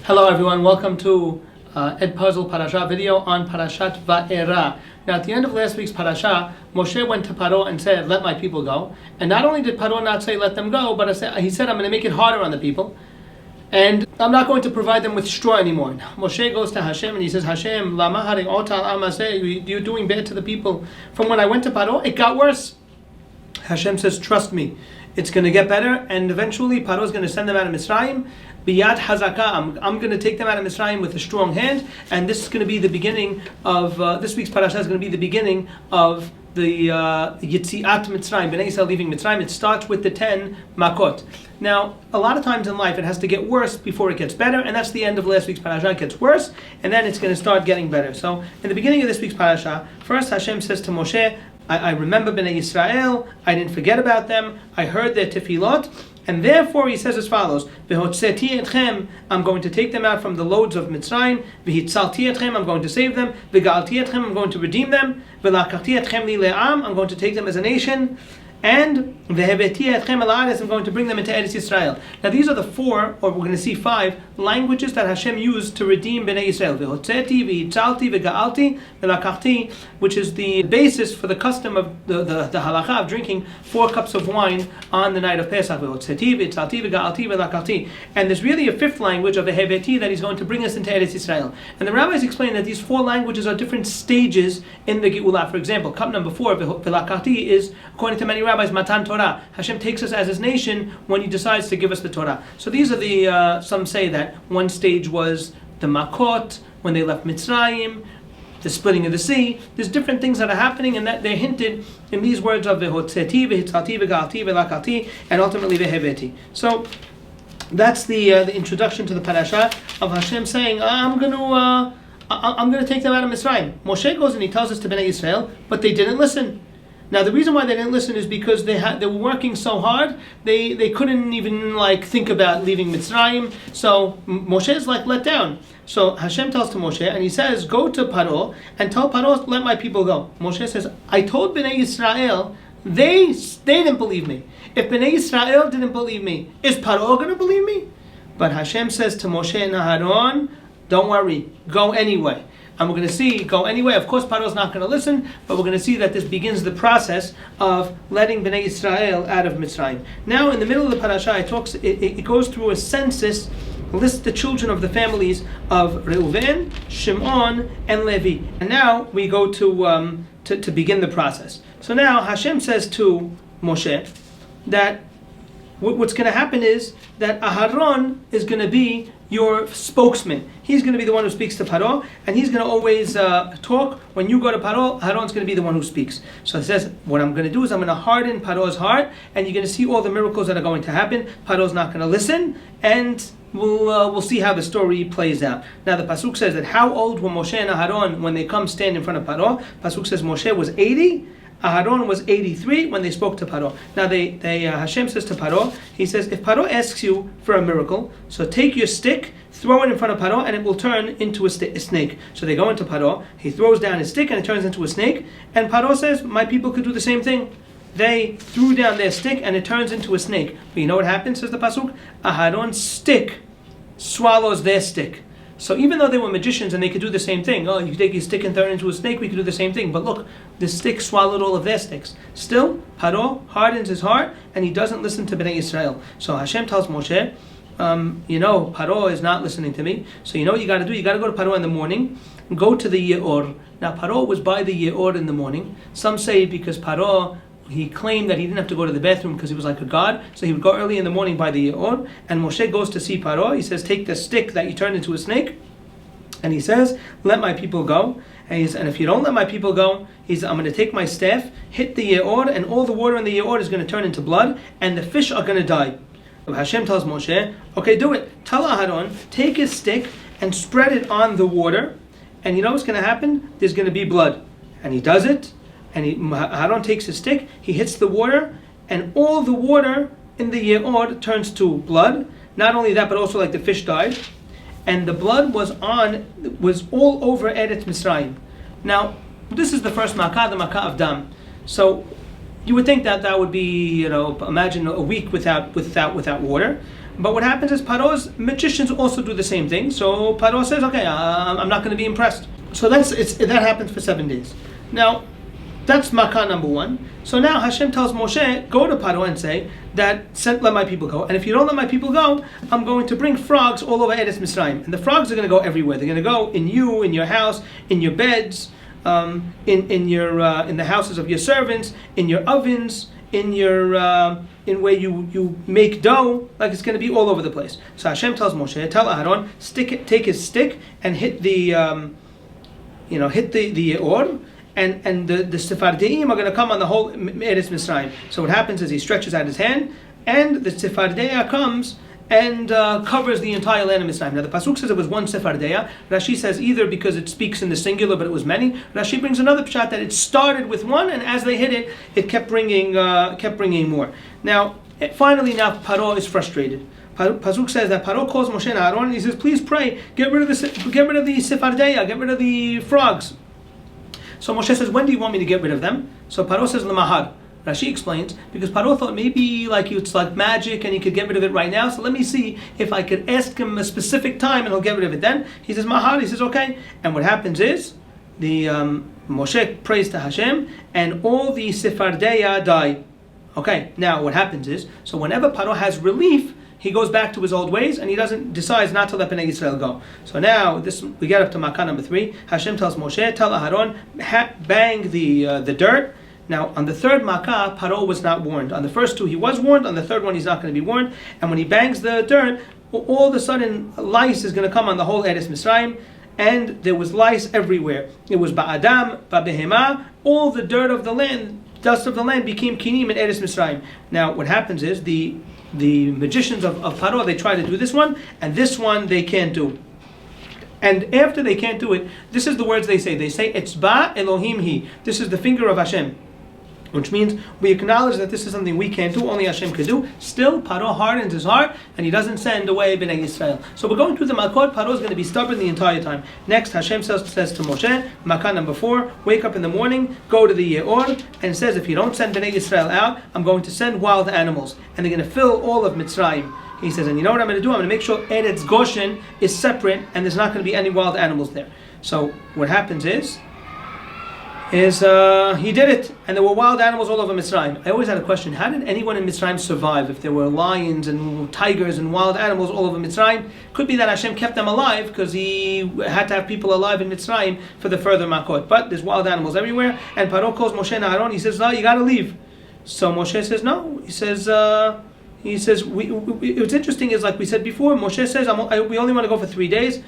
Hello everyone, welcome to Ed Puzzle Parashat video on Parashat Va'era. Now at the end of last week's Parashat, Moshe went to Paro and said, let my people go. And not only did Paro not say let them go, but he said, I'm going to make it harder on the people. And I'm not going to provide them with straw anymore. Now, Moshe goes to Hashem and he says, Hashem, lama haring otal amaseh, you're doing bad to the people. From when I went to Paro, it got worse. Hashem says, trust me, it's going to get better, and eventually Paro is going to send them out of Mitzrayim. Biyad hazaka, I'm going to take them out of Mitzrayim with a strong hand, and this is going to be the beginning of, this week's parasha is going to be the beginning of the Yitziat Mitzrayim, Bnei Yisrael leaving Mitzrayim. It starts with the 10 Makot. Now, a lot of times in life it has to get worse before it gets better, and that's the end of last week's parasha. It gets worse, and then it's going to start getting better. So, in the beginning of this week's parasha, first Hashem says to Moshe, I remember Bnei Yisrael, I didn't forget about them, I heard their tefillot, and therefore he says as follows, V'hotzeti etchem, I'm going to take them out from the loads of Mitzrayim, V'hitzalti etchem, I'm going to save them, V'galti etchem, I'm going to redeem them, V'lakachti etchem li le'am, I'm going to take them as a nation, and V'heveti etchem el haaretz, I'm going to bring them into Eretz Yisrael. Now these are the 4, or we're going to see 5, languages that Hashem used to redeem Bnei Yisrael. V'hotzeti, v'hitzalti, v'ga'alti, v'lakachti, which is the basis for the custom of the halacha of drinking 4 cups of wine on the night of Pesach. V'hotzeti, v'hitzalti, v'ga'alti, v'lakachti. And there's really a 5th language of V'heveti that he's going to bring us into Eretz Yisrael. And the rabbis explain that these 4 languages are different stages in the Geulah. For example, cup number 4, v'lakachti, is, according to many rabbis, Matan Torah. Hashem takes us as his nation when he decides to give us the Torah. So these are the, some say that one stage was the Makot, when they left Mitzrayim, the splitting of the sea. There's different things that are happening, and that they're hinted in these words of V'hotzeti, V'hitzalti, V'ga'alti, V'lakachti, and ultimately V'heveti. So that's the introduction to the parasha of Hashem saying, I'm going to take them out of Mitzrayim. Moshe goes and he tells us to Bnei Yisrael, but they didn't listen. Now the reason why they didn't listen is because they were working so hard, they couldn't even think about leaving Mitzrayim. So Moshe is let down. So Hashem tells to Moshe, and he says, go to Paro and tell Paro, let my people go. Moshe says, I told Bnei Yisrael, they didn't believe me. If Bnei Yisrael didn't believe me, is Paro going to believe me? But Hashem says to Moshe and Aharon, don't worry, go anyway. And we're going to see, go anyway. Of course, Paro's not going to listen, but we're going to see that this begins the process of letting Bnei Yisrael out of Mitzrayim. Now, in the middle of the parasha, it goes through a census, lists the children of the families of Reuven, Shimon, and Levi. And now we go to begin the process. So now Hashem says to Moshe that what's going to happen is that Aharon is going to be your spokesman. He's going to be the one who speaks to Paro, and he's going to always talk. When you go to Paro, Aharon's going to be the one who speaks. So it says, what I'm going to do is I'm going to harden Paro's heart, and you're going to see all the miracles that are going to happen. Paro's not going to listen, and we'll see how the story plays out. Now the pasuk says that how old were Moshe and Aharon when they come stand in front of Paro? Pasuk says Moshe was 80. Aharon was 83 when they spoke to Paro. Now Hashem says to Paro, he says, if Paro asks you for a miracle, so take your stick, throw it in front of Paro, and it will turn into a snake. So they go into Paro, he throws down his stick and it turns into a snake, and Paro says, my people could do the same thing. They threw down their stick and it turns into a snake. But you know what happens, says the pasuk? Aharon's stick swallows their stick. So even though they were magicians and they could do the same thing, you take your stick and turn it into a snake, we could do the same thing. But look, the stick swallowed all of their sticks. Still, Paro hardens his heart and he doesn't listen to Bnei Yisrael. So Hashem tells Moshe, Paro is not listening to me. So you know what you got to do? You got to go to Paro in the morning, go to the Ye'or. Now Paro was by the Ye'or in the morning. Some say because Paro, he claimed that he didn't have to go to the bathroom because he was like a god, so he would go early in the morning by the Ye'or, and Moshe goes to see Paro. He says, take the stick that you turned into a snake, and he says, let my people go. And if you don't let my people go, I'm going to take my staff, hit the Ye'or, and all the water in the Ye'or is going to turn into blood, and the fish are going to die. So Hashem tells Moshe, okay, do it. Tell Aharon, take his stick and spread it on the water, and you know what's going to happen? There's going to be blood. And he does it, and Aharon takes his stick, he hits the water, and all the water in the Ye'or turns to blood. Not only that, but also the fish died. And the blood was all over Eretz Mitzrayim. Now, this is the first Makkah, the Makkah of Dam. So you would think that would be, imagine a week without water. But what happens is Paro's magicians also do the same thing. So Paro says, okay, I'm not going to be impressed. So that happens for 7 days. Now, that's Makkah number 1. So now Hashem tells Moshe, go to Paro and say that let my people go. And if you don't let my people go, I'm going to bring frogs all over Eretz Mitzrayim. And the frogs are going to go everywhere. They're going to go in your house, in your beds, in the houses of your servants, in your ovens, in where you make dough. Like, it's going to be all over the place. So Hashem tells Moshe, tell Aaron, take his stick and hit the or. And the Sephardeim are going to come on the whole Eretz Mitzrayim. So what happens is he stretches out his hand, and the Sephardeia comes and covers the entire land of Mitzrayim. Now the pasuk says it was one Sephardeia. Rashi says either because it speaks in the singular, but it was many. Rashi brings another pshat that it started with one, and as they hit it, it kept bringing more. Now finally, Paro is frustrated. Pasuk says that Paro calls Moshe and Aaron, and he says, "Please pray, get rid of the Sephardeia, get rid of the frogs." So Moshe says, when do you want me to get rid of them? So Paro says, L'mahar. Rashi explains, because Paro thought maybe it's like magic and he could get rid of it right now, so let me see if I could ask him a specific time and he'll get rid of it then. He says, Mahar, he says, okay. And what happens is, the Moshe prays to Hashem, and all the Sephardeia die. Okay, now what happens is, so whenever Paro has relief, he goes back to his old ways, and he decides not to let Bnei Yisrael go. So now we get up to Makkah number 3. Hashem tells Moshe, tell Aharon, bang the dirt. Now on the third Makkah, Paro was not warned. On the first 2 he was warned. On the third one he's not going to be warned. And when he bangs the dirt, all of a sudden lice is going to come on the whole Eretz Mitzrayim. And there was lice everywhere. It was ba'adam, ba'behema, all the dirt of the land, dust of the land became kinim in Eretz Mitzrayim. Now what happens is the magicians of Paro, they try to do this one, and this one they can't do. And after they can't do it, this is the words they say. They say, Etzba Elohim Hi. This is the finger of Hashem. Which means we acknowledge that this is something we can't do, only Hashem could do. Still, Paro hardens his heart, and he doesn't send away Bnei Yisrael. So we're going through the Malkot. Paro is going to be stubborn the entire time. Next, Hashem says to Moshe, Makkah number 4, wake up in the morning, go to the Ye'or, and says, if you don't send Bnei Yisrael out, I'm going to send wild animals, and they're going to fill all of Mitzrayim. He says, and you know what I'm going to do? I'm going to make sure Eretz Goshen is separate, and there's not going to be any wild animals there. So what happens is he did it, and there were wild animals all over Mitzrayim. I always had a question: how did anyone in Mitzrayim survive if there were lions and tigers and wild animals all over Mitzrayim? Could be that Hashem kept them alive because He had to have people alive in Mitzrayim for the further Makot. But there's wild animals everywhere, and Paro calls Moshe and Aaron. He says, "No, you got to leave." So Moshe says, "No." He says, what's interesting is, like we said before, Moshe says, we only want to go for 3 days.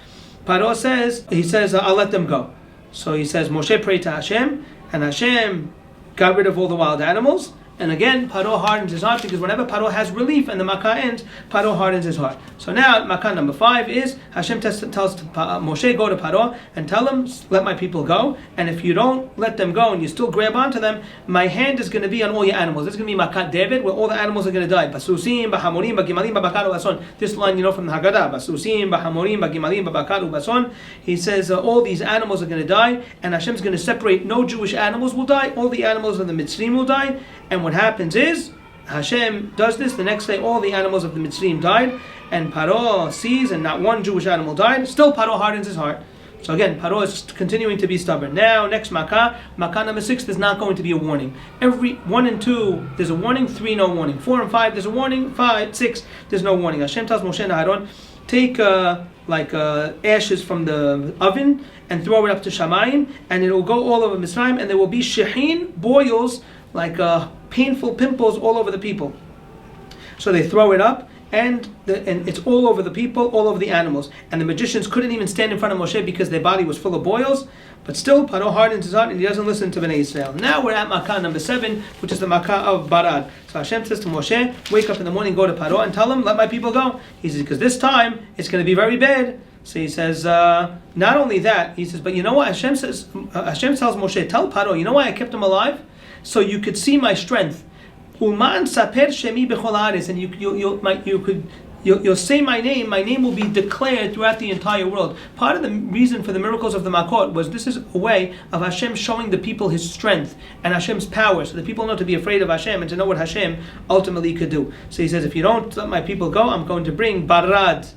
Paro says, I'll let them go. So he says, Moshe prayed to Hashem, and Hashem got rid of all the wild animals. And again, Paro hardens his heart, because whenever Paro has relief and the Makkah ends, Paro hardens his heart. So now, Makkah number 5 is, Hashem tells Moshe, go to Paro and tell him, let my people go. And if you don't let them go and you still grab onto them, my hand is going to be on all your animals. It's going to be Makkah David, where all the animals are going to die. Basusim, Bahamorim, Bagimalim, Babakar, Ubason. This line you know from the Haggadah. Basusim, Bahamorim, Bagimalim, Babakar, Ubason. He says all these animals are going to die, and Hashem's going to separate. No Jewish animals will die. All the animals of the Mitzrayim will die. And what happens is, Hashem does this, the next day all the animals of the Mitzrayim died, and Paro sees, and not one Jewish animal died. Still Paro hardens his heart. So again, Paro is continuing to be stubborn. Now, next Makkah number 6, there's not going to be a warning. Every 1 and 2, there's a warning. 3, no warning. 4 and 5, there's a warning. 5, 6, there's no warning. Hashem tells Moshe and Aaron, take ashes from the oven and throw it up to Shamayim, and it will go all over Mitzrayim, and there will be shehin, boils, like painful pimples all over the people. So they throw it up, and it's all over the people, all over the animals. And the magicians couldn't even stand in front of Moshe because their body was full of boils. But still, Paro hardens his heart, and he doesn't listen to Bnei Yisrael. Now we're at Makkah number 7, which is the Makkah of Barad. So Hashem says to Moshe, wake up in the morning, go to Paro, and tell him, let my people go. He says, because this time, it's going to be very bad. So he says, not only that, he says, but you know what? Hashem tells Moshe, tell Paro, you know why I kept him alive? So you could see my strength. Uman saper shemi bechol haaretz, and you could You'll say my name will be declared throughout the entire world. Part of the reason for the miracles of the Makot was this is a way of Hashem showing the people His strength and Hashem's power, so the people know to be afraid of Hashem and to know what Hashem ultimately could do. So He says, if you don't let my people go, I'm going to bring barad.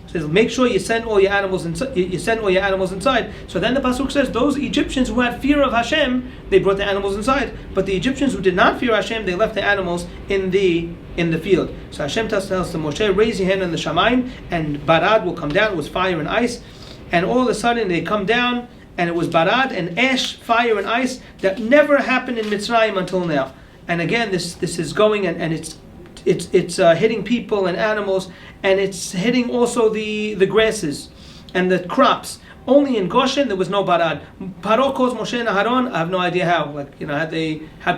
He says, make sure you send all your animals inside. You send all your animals inside. So then the pasuk says, those Egyptians who had fear of Hashem, they brought the animals inside. But the Egyptians who did not fear Hashem, they left the animals in the field. So Hashem tells to Moshe, raise your hand in the shamayim, and barad will come down. It was fire and ice, and all of a sudden they come down, and it was barad and ash, fire and ice that never happened in Mitzrayim until now. And again, this is going and it's hitting people and animals, and it's hitting also the grasses and the crops. Only in Goshen there was no barad. Paro calls Moshe and Aharon. I have no idea how. Had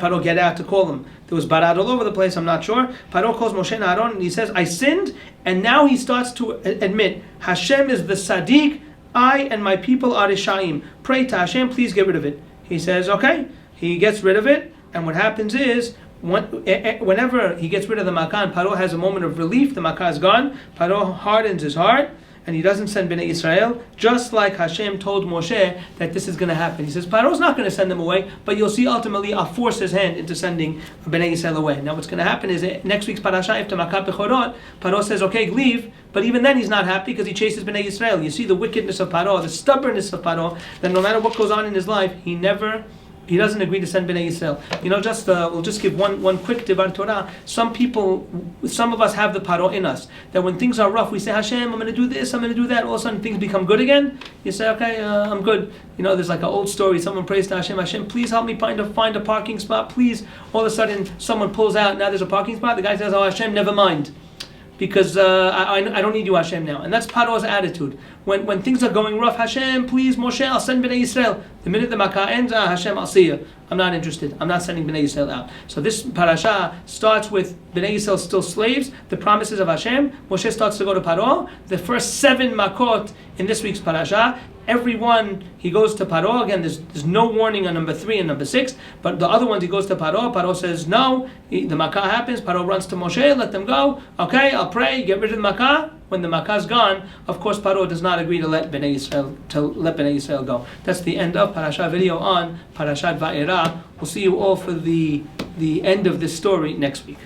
Paro get out to call them? There was barad all over the place. I'm not sure. Paro calls Moshe and Aharon, and he says, "I sinned," and now he starts to admit Hashem is the Sadiq. I and my people are Rishaim. Pray to Hashem, please get rid of it. He says, okay. He gets rid of it, and what happens is, whenever he gets rid of the Makkah and Paro has a moment of relief, the Makkah is gone, Paro hardens his heart, and he doesn't send Bnei Israel, just like Hashem told Moshe that this is going to happen. He says, Paro's not going to send them away, but you'll see ultimately I'll force his hand into sending Bnei Israel away. Now what's going to happen is next week's Parashat, after Makkah Bechorot, Paro says, okay, leave, but even then he's not happy because he chases Bnei Israel. You see the wickedness of Paro, the stubbornness of Paro, that no matter what goes on in his life, he doesn't agree to send Bnei Yisrael. We'll just give one quick Divar Torah. Some of us have the Paro in us, that when things are rough, we say, Hashem, I'm going to do this, I'm going to do that. All of a sudden things become good again. You say, okay, I'm good. There's like an old story. Someone prays to Hashem, Hashem, please help me find a parking spot. Please. All of a sudden, someone pulls out, now there's a parking spot. The guy says, oh, Hashem, never mind. Because I don't need you, Hashem, now. And that's Paro's attitude. When things are going rough, Hashem, please, Moshe, I'll send Bnei Yisrael. The minute the Makkah ends, Hashem, I'll see you. I'm not interested. I'm not sending Bnei Yisrael out. So this parasha starts with Bnei Yisrael still slaves, the promises of Hashem. Moshe starts to go to Paro. The first 7 Makot in this week's parasha, everyone, he goes to Paro. Again, there's no warning on number 3 and number 6, but the other ones he goes to Paro. Paro says no. The Makkah happens. Paro runs to Moshe, let them go. Okay, I'll pray, get rid of the Makkah. When the Makkah is gone, of course Paro does not agree to let Bnei Yisrael go. That's the end of Parashat video on Parashat Va'era. We'll see you all for the end of this story next week.